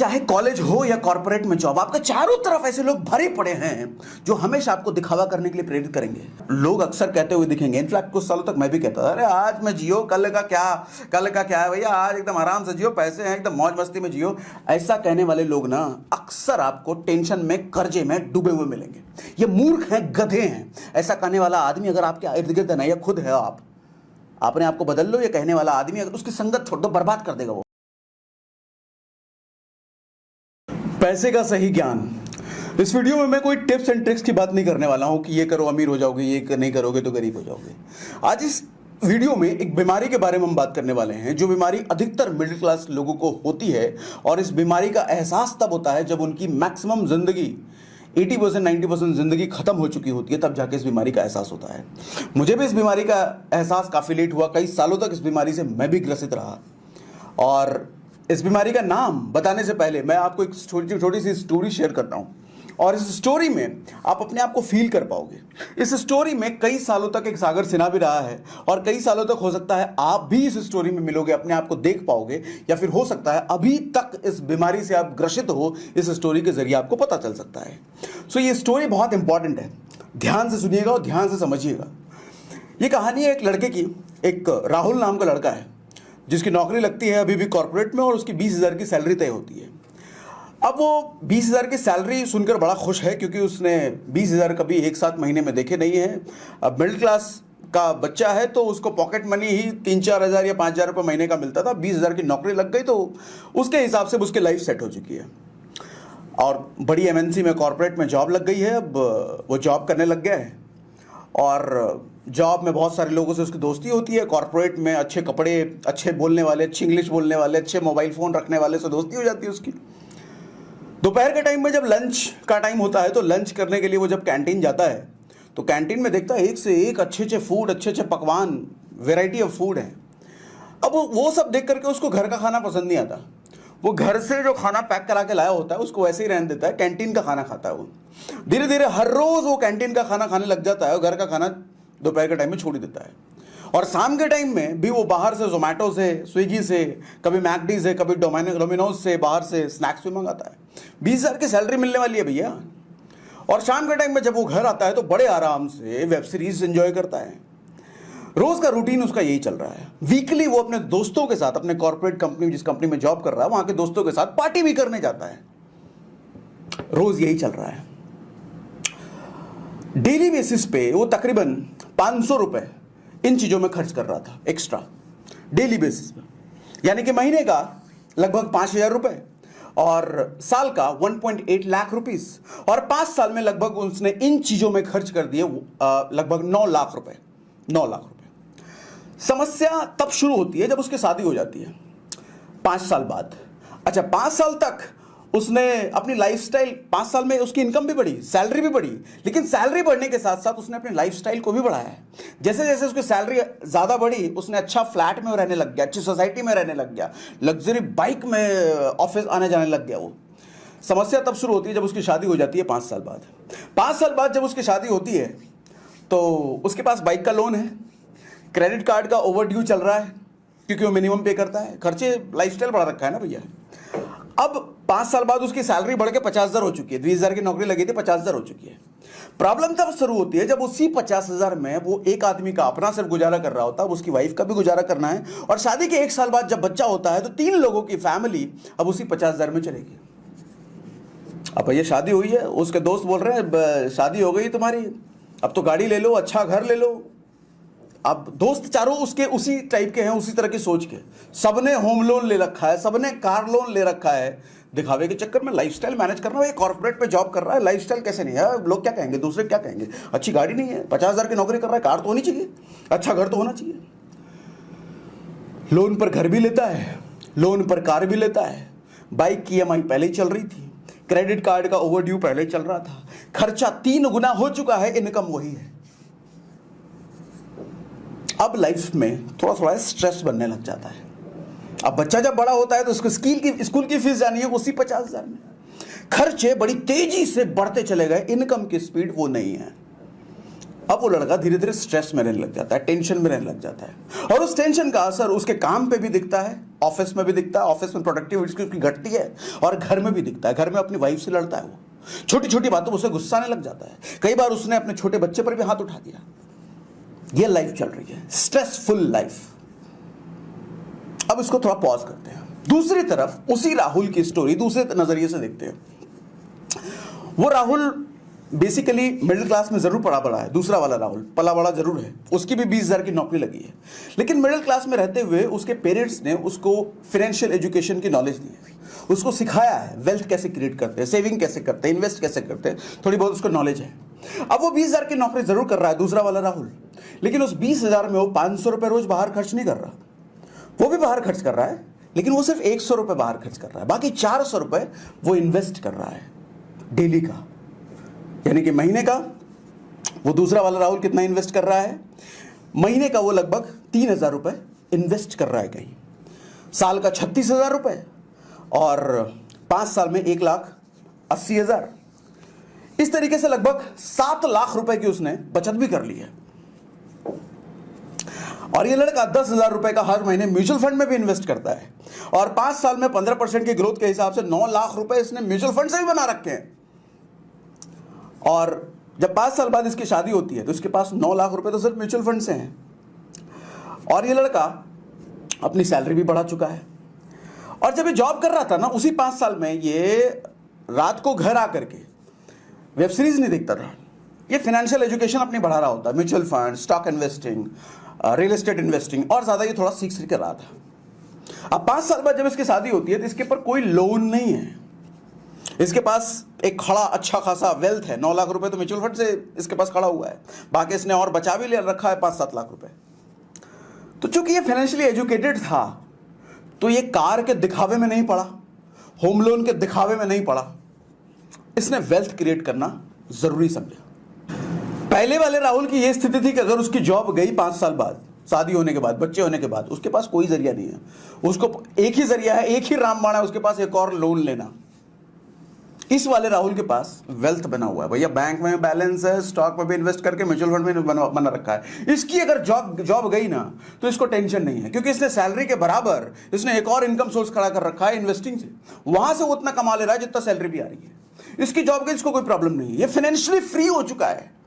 चाहे कॉलेज हो या कॉर्पोरेट में जॉब, आपके चारों तरफ ऐसे लोग भरे पड़े हैं जो हमेशा आपको दिखावा करने के लिए प्रेरित करेंगे। लोग अक्सर कहते हुए दिखेंगे, इनफैक्ट कुछ सालों तक मैं भी कहता था, अरे आज मैं जियो, कल का क्या है भैया, आज एकदम आराम से जियो, पैसे हैं एकदम मौज मस्ती में जियो। ऐसा कहने वाले लोग ना अक्सर आपको टेंशन में, कर्जे में डूबे हुए मिलेंगे। ये मूर्ख हैं, गधे हैं। ऐसा कहने वाला आदमी अगर आपके इर्द गिर्द है या खुद है, आप अपने आप को बदल लो। ये कहने वाला आदमी अगर उसकी संगत छोड़ दो, बर्बाद कर देगा वो। पैसे का सही ज्ञान। इस वीडियो में मैं कोई टिप्स एंड ट्रिक्स की बात नहीं करने वाला हूं कि ये करो अमीर हो जाओगे, ये नहीं करोगे तो गरीब हो जाओगे। आज इस वीडियो में एक बीमारी के बारे में हम बात करने वाले हैं, जो बीमारी अधिकतर मिडिल क्लास लोगों को होती है। और इस बीमारी का एहसास तब होता है जब उनकी मैक्सिमम जिंदगी 80% 90% जिंदगी खत्म हो चुकी होती है, तब जाके इस बीमारी का एहसास होता है। मुझे भी इस बीमारी का एहसास काफ़ी लेट हुआ। कई सालों तक इस बीमारी से मैं भी ग्रसित रहा। और इस बीमारी का नाम बताने से पहले मैं आपको एक छोटी सी स्टोरी शेयर करता हूं, और इस स्टोरी में आप अपने आप को फील कर पाओगे। इस स्टोरी में कई सालों तक एक सागर सिन्हा भी रहा है, और कई सालों तक हो सकता है आप भी इस स्टोरी में मिलोगे, अपने आप को देख पाओगे, या फिर हो सकता है अभी तक इस बीमारी से आप ग्रसित हो, इस स्टोरी के जरिए आपको पता चल सकता है। सो ये स्टोरी बहुत इंपॉर्टेंट है, ध्यान से सुनिएगा और ध्यान से समझिएगा। ये कहानी है एक लड़के की। एक राहुल नाम का लड़का है जिसकी नौकरी लगती है अभी भी कॉर्पोरेट में, और उसकी 20,000 की सैलरी तय होती है। अब वो 20,000 की सैलरी सुनकर बड़ा खुश है, क्योंकि उसने 20,000 कभी एक साथ महीने में देखे नहीं है। अब मिडिल क्लास का बच्चा है तो उसको पॉकेट मनी ही 3-4 हज़ार या 5,000 रुपये महीने का मिलता था। 20,000 की नौकरी लग गई तो उसके हिसाब से उसकी लाइफ सेट हो चुकी है, और बड़ी MNC में, कॉर्पोरेट में जॉब लग गई है। अब वो जॉब करने लग गया है, और जॉब में बहुत सारे लोगों से उसकी दोस्ती होती है। कॉर्पोरेट में अच्छे कपड़े, अच्छे बोलने वाले, अच्छी इंग्लिश बोलने वाले, अच्छे मोबाइल फ़ोन रखने वाले से दोस्ती हो जाती है उसकी। दोपहर के टाइम में जब लंच का टाइम होता है, तो लंच करने के लिए वो जब कैंटीन जाता है, तो कैंटीन में देखता है एक से एक अच्छे फूड, अच्छे पकवान, वेराइटी ऑफ फूड है। अब वो सब देख करके उसको घर का खाना पसंद नहीं आता। वो घर से जो खाना पैक करा के लाया होता है उसको वैसे ही रहने देता है, कैंटीन का खाना खाता है वो। धीरे धीरे हर रोज़ वो कैंटीन का खाना खाने लग जाता है, और घर का खाना दोपहर के टाइम में छोड़ ही देता है। और शाम के टाइम में भी वो बाहर से, जोमेटो से, स्विगी से, कभी मैकडी से, कभी डोमिनोज से, बाहर से स्नैक्स भी मंगाता है। 20,000 की सैलरी मिलने वाली है भैया। और शाम के टाइम में जब वो घर आता है तो बड़े आराम से वेब सीरीज एंजॉय करता है। रोज का रूटीन उसका यही चल रहा है। वीकली वो अपने दोस्तों के साथ, अपने कॉर्पोरेट कंपनी, जिस कंपनी में जॉब कर रहा है, वहां के दोस्तों के साथ पार्टी भी करने जाता है। रोज यही चल रहा है। डेली बेसिस पे वो तकरीबन 500 रुपए इन चीजों में खर्च कर रहा था एक्स्ट्रा, डेली बेसिस पे। यानी कि महीने का लगभग 5,000 रुपए, और साल का 1.8 लाख रुपीस, और 5 साल में लगभग उसने इन चीजों में खर्च कर दिए लगभग 9 लाख रुपए। 9 लाख रुपए। समस्या तब शुरू होती है जब उसकी शादी हो जाती है 5 साल बाद। अच्छा, 5 साल तक उसने अपनी लाइफस्टाइल, 5 साल में उसकी इनकम भी बढ़ी, सैलरी भी बढ़ी, लेकिन सैलरी बढ़ने के साथ साथ उसने अपनी लाइफस्टाइल को भी बढ़ाया है। जैसे जैसे उसकी सैलरी ज़्यादा बढ़ी, उसने अच्छा फ्लैट में रहने लग गया, अच्छी सोसाइटी में रहने लग गया, लग्जरी बाइक में ऑफिस आने जाने लग गया वो। समस्या तब शुरू होती है जब उसकी शादी हो जाती है 5 साल बाद। 5 साल बाद जब उसकी शादी होती है तो उसके पास बाइक का लोन है, क्रेडिट कार्ड का ओवरड्यू चल रहा है, क्योंकि वो मिनिमम पे करता है। खर्चे, लाइफस्टाइल बढ़ा रखा है ना भैया। अब 5 साल बाद उसकी सैलरी बढ़ के 50,000 हो चुकी है। 20,000 की नौकरी लगी थी, 50,000 हो चुकी है। प्रॉब्लम तब शुरू होती है जब उसी 50,000 में वो एक आदमी का अपना सिर्फ गुजारा कर रहा होता है, उसकी वाइफ का भी गुजारा करना है, और शादी के 1 साल बाद जब बच्चा होता है तो 3 लोगों की फैमिली अब उसी 50,000 में चलेगी। अब भैया शादी हुई है, उसके दोस्त बोल रहे हैं शादी हो गई तुम्हारी, अब तो गाड़ी ले लो, अच्छा घर ले लो। अब दोस्त चारों उसके उसी टाइप के हैं, उसी तरह की सोच के। सबने होम लोन ले रखा है, सबने कार लोन ले रखा है। दिखावे के चक्कर में लाइफस्टाइल मैनेज करना। ये कॉर्पोरेट में जॉब कर रहा है, लाइफस्टाइल कैसे नहीं है, लोग क्या कहेंगे, दूसरे क्या कहेंगे। अच्छी गाड़ी नहीं है, 50,000 की नौकरी कर रहा है, कार तो होनी चाहिए, अच्छा घर तो होना चाहिए। लोन पर घर भी लेता है, लोन पर कार भी लेता है, बाइक की EMI पहले ही चल रही थी, क्रेडिट कार्ड का ओवरड्यू पहले ही चल रहा था। खर्चा 3 गुना हो चुका है, इनकम वही है। अब लाइफ में थोड़ा थोड़ा स्ट्रेस बनने लग जाता है। अब बच्चा जब बड़ा होता है तो उसको स्कूल की फीस जानी है उसी 50,000 में। खर्चे बड़ी तेजी से बढ़ते चले गए, इनकम की स्पीड वो नहीं है। अब वो लड़का धीरे धीरे स्ट्रेस में रहने लग जाता है, टेंशन में रहने लग जाता है, और उस टेंशन का असर उसके काम पे भी दिखता है, ऑफिस में भी दिखता है, ऑफिस में प्रोडक्टिविटी उसकी घटती है, और घर में भी दिखता है। घर में अपनी वाइफ से लड़ता है, वो छोटी छोटी बातों में उसे गुस्सा आने लग जाता है। कई बार उसने अपने छोटे बच्चे पर भी हाथ उठा दिया। ये लाइफ चल रही है, स्ट्रेसफुल लाइफ। अब इसको थोड़ा पॉज करते हैं, दूसरी तरफ उसी राहुल की स्टोरी दूसरे नजरिए से देखते हैं। वो राहुल बेसिकली मिडिल क्लास में जरूर पला बड़ा है, दूसरा वाला राहुल पला बड़ा जरूर है, उसकी भी 20,000 की नौकरी लगी है, लेकिन मिडिल क्लास में रहते हुए उसके पेरेंट्स ने उसको फाइनेंशियल एजुकेशन की नॉलेज दी है, उसको सिखाया है वेल्थ कैसे क्रिएट करते हैं, सेविंग कैसे करते हैं, इन्वेस्ट कैसे करते हैं, थोड़ी बहुत उसको नॉलेज है। अब वो 20,000 की नौकरी जरूर कर रहा है दूसरा वाला राहुल, लेकिन उस 20,000 में वो 500 रुपये रोज बाहर खर्च नहीं कर रहा। वो भी बाहर खर्च कर रहा है, लेकिन वो सिर्फ 100 रुपये बाहर खर्च कर रहा है, बाकी 400 रुपये वो इन्वेस्ट कर रहा है डेली का। यानी कि महीने का वो दूसरा वाला राहुल कितना इन्वेस्ट कर रहा है, महीने का वो लगभग 3,000 रुपये इन्वेस्ट कर रहा है कहीं, साल का 36,000 रुपये, और 5 साल में 1,80,000। इस तरीके से लगभग 7 लाख रुपए की उसने बचत भी कर ली है। और ये लड़का 10,000 रुपए का हर महीने म्यूचुअल फंड में भी इन्वेस्ट करता है, और 5 साल में 15% की ग्रोथ के हिसाब से 9 लाख रुपए इसने म्यूचुअल फंड से भी बना रखे हैं। और जब 5 साल बाद इसकी शादी होती है तो इसके पास 9 लाख रुपए तो सिर्फ म्यूचुअल फंड से हैं। और ये लड़का अपनी सैलरी भी बढ़ा चुका है, और जब ये जॉब कर रहा था ना, उसी 5 साल में ये रात को घर आकर के वेब सीरीज नहीं देखता था, ये फाइनेंशियल एजुकेशन अपनी बढ़ा रहा होता, mutual fund, stock investing, real estate investing, और ज्यादा ये थोड़ा सीख कर रहा था। अब 5 साल बाद जब इसकी शादी होती है तो इसके ऊपर कोई लोन नहीं है, इसके पास एक खड़ा अच्छा खासा वेल्थ है, 9 लाख रुपए तो म्यूचुअल फंड से इसके पास खड़ा हुआ है, बाकी इसने और बचा भी ले रखा है 5-7 लाख रुपए। तो चूंकि ये फाइनेंशियली एजुकेटेड था तो ये कार के दिखावे में नहीं पड़ा, होम लोन के दिखावे में नहीं पड़ा, इसने वेल्थ क्रिएट करना जरूरी समझा। पहले वाले राहुल की यह स्थिति थी कि अगर उसकी जॉब गई 5 साल बाद, शादी होने के बाद, बच्चे होने के बाद, उसके पास कोई जरिया नहीं है, उसको एक ही जरिया है, एक ही रामबाण है उसके पास, एक और लोन लेना। इस वाले राहुल के पास वेल्थ बना हुआ है, भैया बैंक में बैलेंस है, स्टॉक में भी इन्वेस्ट करके म्यूचुअल फंड में बना रखा है। इसकी अगर जॉब गई ना तो इसको टेंशन नहीं है, क्योंकि इसने सैलरी के बराबर इसने एक और इनकम सोर्स खड़ा कर रखा है इन्वेस्टिंग से, वहां से वो उतना कमा ले रहा है जितना सैलरी भी आ रही है। इसकी जॉब गई, इसको कोई प्रॉब्लम नहीं है, ये फाइनेंशियली फ्री हो चुका है।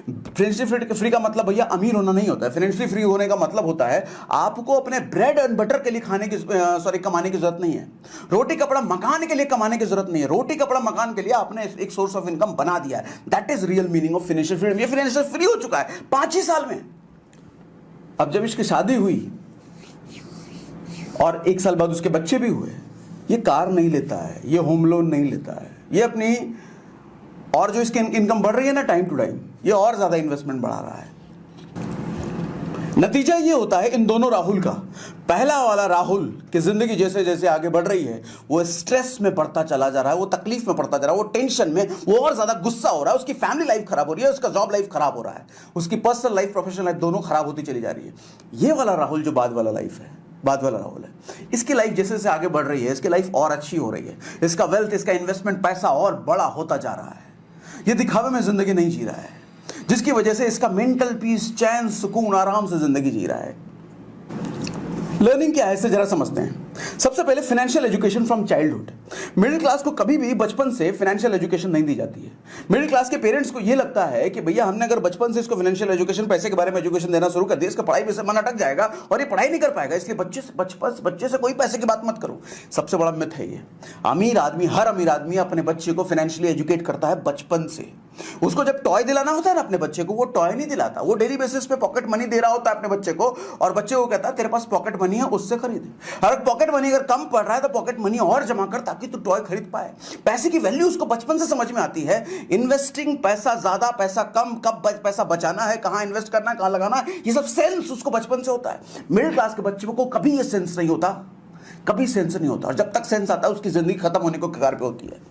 फाइनेंशियली फ्री का मतलब भैया अमीर होना नहीं होता है, फाइनेंशियली फ्री होने का मतलब होता है आपको अपने ब्रेड एंड बटर के लिए कमाने की जरूरत नहीं है, रोटी कपड़ा मकान के लिए कमाने की जरूरत नहीं है, रोटी कपड़ा मकान के लिए आपने एक सोर्स ऑफ इनकम बना दिया है। That is real meaning of financial freedom. ये फाइनेंशियल फ्री हो चुका है 5 ही साल में। अब जब इसकी शादी हुई और 1 साल बाद उसके बच्चे भी हुए, ये कार नहीं लेता है, ये होम लोन नहीं लेता है, ये अपनी और जो इसकी इनकम बढ़ रही है ना टाइम टू टाइम, ये और ज्यादा इन्वेस्टमेंट बढ़ा रहा है। नतीजा ये होता है इन दोनों राहुल का, पहला वाला राहुल की जिंदगी जैसे जैसे आगे बढ़ रही है वो स्ट्रेस में बढ़ता चला जा रहा है, वो तकलीफ में पड़ता जा रहा है, वो टेंशन में, वो और ज्यादा गुस्सा हो रहा है, उसकी फैमिली लाइफ खराब हो रही है, उसका जॉब लाइफ खराब हो रहा है, उसकी पर्सनल लाइफ प्रोफेशनल लाइफ दोनों खराब होती चली जा रही है। ये वाला राहुल जो बाद वाला राहुल है, इसकी लाइफ जैसे जैसे आगे बढ़ रही है, इसकी लाइफ और अच्छी हो रही है, इसका वेल्थ, इसका इन्वेस्टमेंट पैसा और बड़ा होता जा रहा है। ये दिखावे में जिंदगी नहीं जी रहा है, जिसकी वजह से इसका मेंटल पीस, चैन, सुकून, आराम से जिंदगी जी रहा है। लर्निंग क्या है इसे जरा समझते हैं। सबसे पहले financial education from childhood. Middle class को कभी भी बचपन से फाइनेंशियल एजुकेशन नहीं दी जाती है। मिडिल क्लास के पेरेंट्स को यह लगता है कि भैया हमने अगर बचपन से इसको फाइनेंशियल एजुकेशन, पैसे के बारे में एजुकेशन देना शुरू कर दिया, इसका पढ़ाई में से मन अटक जाएगा और ये पढ़ाई नहीं कर पाएगा, इसलिए बच्चे से कोई पैसे की बात मत करो। सबसे बड़ा मिथ है ये। हर अमीर आदमी अपने बच्चे को फाइनेंशियली एजुकेट करता है बचपन से। उसको जब टॉय दिलाना होता है ना अपने बच्चे को, वो टॉय नहीं दिलाता, वो डेली बेसिस पे पॉकेट मनी दे रहा होता है अपने बच्चे को, और बच्चे को कहता है तेरे पास पॉकेट मनी है, उससे खरीद। अगर पॉकेट मनी अगर कम पड़ रहा है तो पॉकेट मनी और जमा कर ताकि तू टॉय खरीद पाए। पैसे की वैल्यू उसको बचपन से समझ में आती है। इन्वेस्टिंग, पैसा ज्यादा, पैसा कम, कब पैसा बचाना है, कहां इन्वेस्ट करना है, कहां लगाना है, ये सब सेंस उसको बचपन से होता है। मिडिल क्लास के बच्चे को कभी ये सेंस नहीं होता, कभी सेंस नहीं होता, और जब तक सेंस आता है उसकी जिंदगी खत्म होने को कगार पे होती है।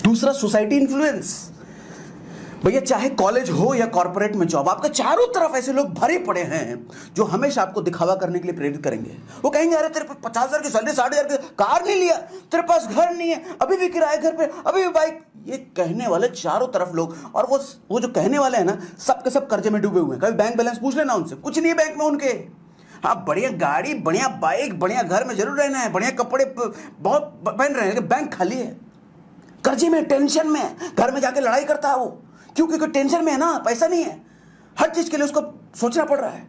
दूसरा, सोसाइटी इन्फ्लुएंस। भैया चाहे कॉलेज हो या कॉर्पोरेट में जॉब, आपके चारों तरफ ऐसे लोग भरे पड़े हैं जो हमेशा आपको दिखावा करने के लिए प्रेरित करेंगे। वो कहेंगे अरे तेरे पास 50,000 की सैलरी, 60,000 की कार नहीं लिया, तेरे पास घर नहीं है, अभी भी किराए घर पे, अभी भी बाइक। ये कहने वाले चारों तरफ लोग, और वो जो कहने वाले हैं ना, सब के सब कर्जे में डूबे हुए हैं। कभी बैंक बैलेंस पूछ लेना उनसे, कुछ नहीं है बैंक में उनके। हाँ, बढ़िया गाड़ी, बढ़िया बाइक, बढ़िया घर में जरूर रहना है, बढ़िया कपड़े बहुत पहन रहे हैं, लेकिन बैंक खाली है, कर्जे में, टेंशन में, घर में जाके लड़ाई करता है वो। क्यों? क्योंकि टेंशन में है ना, पैसा नहीं है, हर चीज के लिए उसको सोचना पड़ रहा है।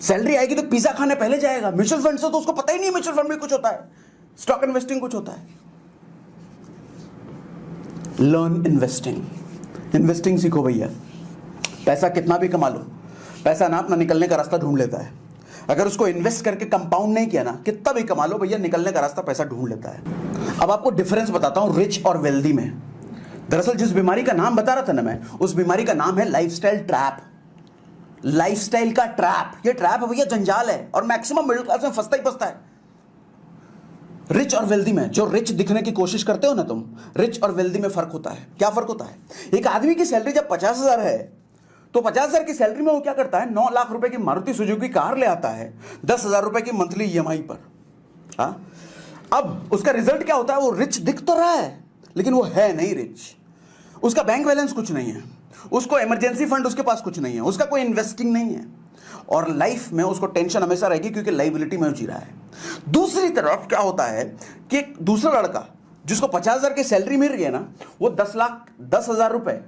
सैलरी आएगी तो पिज्जा खाने पहले जाएगा। म्यूचुअल फंड से तो उसको पता ही नहीं म्यूचुअल फंड में कुछ होता है, स्टॉक इन्वेस्टिंग कुछ होता है। Learn investing. इन्वेस्टिंग सीखो भैया। पैसा कितना भी कमा लो, पैसा ना अपना निकलने का रास्ता ढूंढ लेता है। अगर उसको इन्वेस्ट करके कंपाउंड नहीं किया ना, कितना भी कमा लो भैया, निकलने का रास्ता पैसा ढूंढ लेता है। अब आपको डिफरेंस बताता हूं रिच और वेल्दी में। दरअसल जिस बीमारी का नाम बता रहा था ना मैं, उस बीमारी का नाम है लाइफस्टाइल ट्रैप। लाइफस्टाइल का ट्रैप, ये ट्रैप है भैया, जंजाल है, और मैक्सिमम मिडिल क्लास में फंसता ही फंसता है। रिच और वेल्दी में, जो रिच दिखने की कोशिश करते हो ना तुम, रिच और वेल्दी में फर्क होता है। क्या फर्क होता है? एक आदमी की सैलरी जब 50,000 है, तो 50,000 की सैलरी में वो क्या करता है, 9 लाख रुपए की मारुति सुजुकी कार ले आता है 10,000 रुपए की मंथली ईएमआई पर। हाँ, अब उसका रिजल्ट क्या होता है? वो रिच दिख तो रहा है, लेकिन वो है नहीं रिच। उसका बैंक बैलेंस कुछ नहीं है, उसको इमरजेंसी फंड उसके पास कुछ नहीं है, उसका कोई इन्वेस्टिंग नहीं है, और लाइफ में उसको टेंशन हमेशा रहेगी क्योंकि लाइबिलिटी में जी रहा है। दूसरी तरफ क्या होता है कि एक दूसरा लड़का जिसको 50,000 की सैलरी मिल रही है ना, वो 10,10,000 रुपए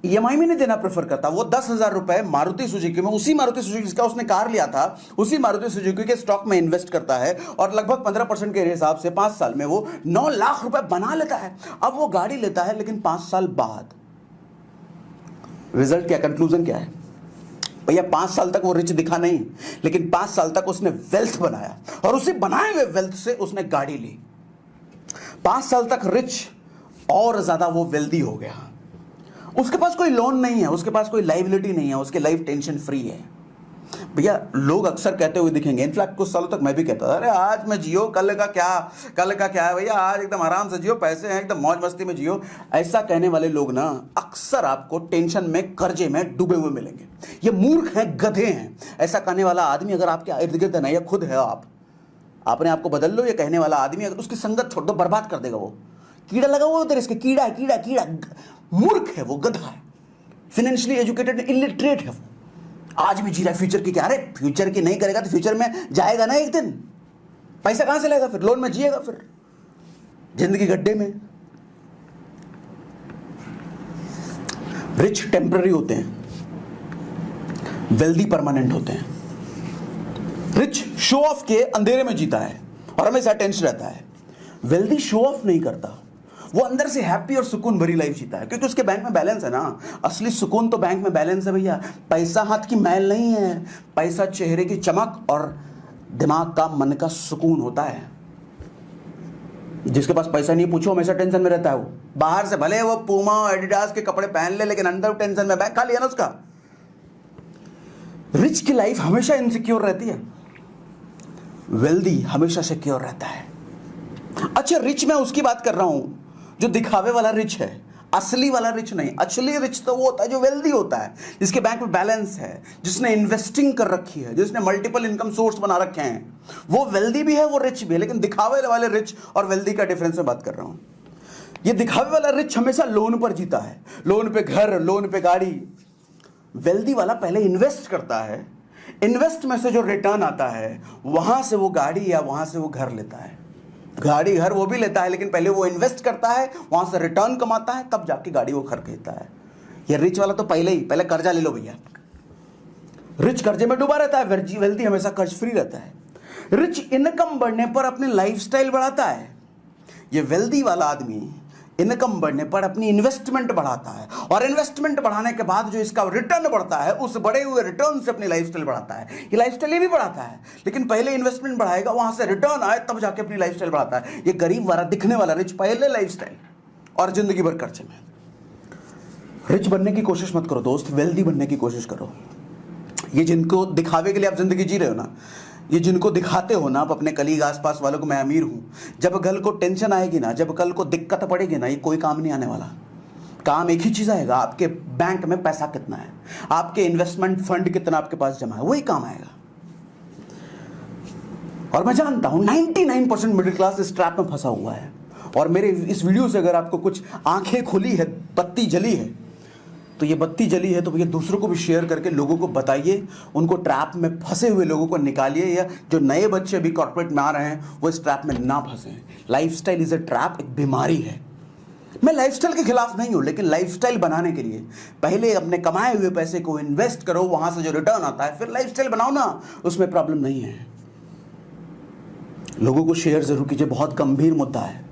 ईएमआई में नहीं देना प्रेफर करता। वो 10,000 रुपए मारुति सुजुकी में, उसी मारुति सुजुकी जिसका उसने कार लिया था, उसी मारुति सुजुकी के स्टॉक में इन्वेस्ट करता है, और लगभग 15% के हिसाब से 5 साल में वो 9 लाख रुपए बना लेता है। अब वो गाड़ी लेता है, लेकिन 5 साल बाद रिजल्ट क्या, कंक्लूजन क्या है भैया? 5 साल तक वो रिच दिखा नहीं, लेकिन 5 साल तक उसने वेल्थ बनाया, और उसी बनाए हुए वेल्थ से उसने गाड़ी ली। 5 साल तक रिच, और ज्यादा वो वेल्दी हो गया। उसके पास कोई लोन नहीं है, उसके पास कोई लाइबिलिटी नहीं है, उसकी लाइफ टेंशन फ्री है। भैया लोग अक्सर कहते हुए दिखेंगे, इनफैक्ट कुछ सालों तक मैं भी कहता था, अरे आज मैं जियो, कल का क्या है भैया, आज एकदम आराम से जियो, पैसे हैं एकदम मौज मस्ती में जियो। ऐसा कहने वाले लोग ना अक्सर आपको टेंशन में, कर्जे में डूबे हुए मिलेंगे। ये मूर्ख हैं, गधे हैं। ऐसा कहने वाला आदमी अगर आपके इर्द गिर्द है ना, या खुद है आप, अपने आप को बदल लो। ये कहने वाला आदमी अगर उसकी संगत छोड़ दो, बर्बाद कर देगा। वो कीड़ा लगा हुआ उधर, इसके कीड़ा कीड़ा, मूर्ख है वो, गधा है, फाइनेंशियली एजुकेटेड इलिटरेट है वो। आज भी जी रहा है फ्यूचर की क्या? अरे फ्यूचर की नहीं करेगा तो फ्यूचर में जाएगा ना एक दिन, पैसा कहां से लाएगा फिर? लोन में जिएगा फिर, जिंदगी गड्ढे में। रिच टेम्पररी होते हैं, वेल्दी परमानेंट होते हैं। रिच शो ऑफ के अंधेरे में जीता है और हमेशा टेंशन रहता है। वेल्दी शो ऑफ नहीं करता, वो अंदर से हैप्पी और सुकून भरी लाइफ जीता है, क्योंकि उसके बैंक में बैलेंस है ना। असली सुकून तो बैंक में बैलेंस है भैया। पैसा हाथ की मैल नहीं है, पैसा चेहरे की चमक और दिमाग का, मन का सुकून होता है। जिसके पास पैसा नहीं, पूछो, हमेशा टेंशन में रहता है वो। बाहर से भले वो पूमा एडिडास के कपड़े पहन ले, लेकिन अंदर टेंशन में, बैंक खाली है ना उसका। रिच की लाइफ हमेशा इनसिक्योर रहती है, वेल्दी हमेशा सिक्योर रहता है। अच्छा, रिच मैं उसकी बात कर रहा हूं जो दिखावे वाला रिच है, असली वाला रिच नहीं। असली रिच तो वो होता है जो वेल्दी होता है, जिसके बैंक में बैलेंस है, जिसने इन्वेस्टिंग कर रखी है, जिसने मल्टीपल इनकम सोर्स बना रखे हैं। वो वेल्दी भी है, वो रिच भी है। लेकिन दिखावे वाले रिच और वेल्दी का डिफरेंस में बात कर रहा हूं। ये दिखावे वाला रिच हमेशा लोन पर जीता है, लोन पे घर, लोन पे गाड़ी। वेल्दी वाला पहले इन्वेस्ट करता है, इन्वेस्ट में से जो रिटर्न आता है, वहां से वो गाड़ी या वहां से वो घर लेता है। गाड़ी घर वो भी लेता है, लेकिन पहले वो इन्वेस्ट करता है, वहां से रिटर्न कमाता है, तब जाके गाड़ी वो खरीदता है। ये रिच वाला तो पहले कर्जा ले लो भैया। रिच कर्जे में डूबा रहता है, वेल्दी हमेशा कर्ज फ्री रहता है। रिच इनकम बढ़ने पर अपनी लाइफस्टाइल बढ़ाता है, ये वेल्दी वाला आदमी इनकम बढ़ने पर अपनी इन्वेस्टमेंट बढ़ाता है, और इन्वेस्टमेंट बढ़ाने के बाद जो इसका रिटर्न बढ़ता है, उस बढ़े हुए रिटर्न से अपनी लाइफस्टाइल बढ़ाता है। ये लाइफस्टाइल ये भी बढ़ाता है, लेकिन पहले इन्वेस्टमेंट बढ़ाएगा, वहां से रिटर्न आए, तब जाके अपनी लाइफस्टाइल बढ़ाता है। ये गरीब वाला दिखने वाला रिच पहले लाइफस्टाइल और जिंदगी भर खर्चे में। रिच बनने की कोशिश मत करो दोस्त, वेल्दी बनने की कोशिश करो। ये जिनको दिखावे के लिए आप जिंदगी जी रहे हो ना, ये जिनको दिखाते हो ना आप अपने कलीग, आसपास वालों को, मैं अमीर हूं, जब कल को टेंशन आएगी ना, जब कल को दिक्कत पड़ेगी ना, ये कोई काम नहीं आने वाला। काम एक ही चीज आएगा, आपके बैंक में पैसा कितना है, आपके इन्वेस्टमेंट फंड कितना आपके पास जमा है, वही काम आएगा। और मैं जानता हूं 99% मिडिल क्लास इस ट्रैप में फंसा हुआ है। और मेरे इस वीडियो से अगर आपको कुछ आंखें खुली है, बत्ती जली है, तो ये बत्ती जली है तो भैया दूसरों को भी शेयर करके लोगों को बताइए, उनको ट्रैप में फंसे हुए लोगों को निकालिए, या जो नए बच्चे अभी कॉर्पोरेट में आ रहे हैं वो इस ट्रैप में ना फंसे। लाइफस्टाइल इज अ ट्रैप, एक बीमारी है। मैं लाइफस्टाइल के खिलाफ नहीं हूं, लेकिन लाइफस्टाइल बनाने के लिए पहले अपने कमाए हुए पैसे को इन्वेस्ट करो, वहां से जो रिटर्न आता है फिर लाइफस्टाइल बनाओ ना, उसमें प्रॉब्लम नहीं है। लोगों को शेयर जरूर कीजिए, बहुत गंभीर मुद्दा है।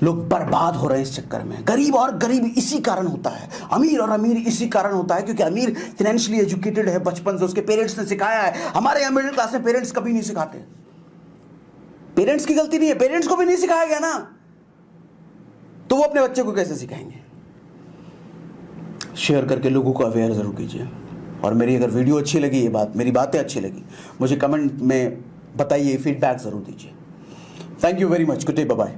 लोग बर्बाद हो रहे हैं इस चक्कर में। गरीब और गरीब इसी कारण होता है, अमीर और अमीर इसी कारण होता है, क्योंकि अमीर फाइनेंशियली एजुकेटेड है, बचपन से उसके पेरेंट्स ने सिखाया है। हमारे यहाँ मिडिल क्लास में पेरेंट्स कभी नहीं सिखाते। पेरेंट्स की गलती नहीं है, पेरेंट्स को भी नहीं सिखाया गया ना, तो वो अपने बच्चे को कैसे सिखाएंगे। शेयर करके लोगों को अवेयर जरूर कीजिए। और मेरी अगर वीडियो अच्छी लगी, ये बात, मेरी बातें अच्छी लगी, मुझे कमेंट में बताइए, फीडबैक जरूर दीजिए। Thank you very much, good day, bye bye.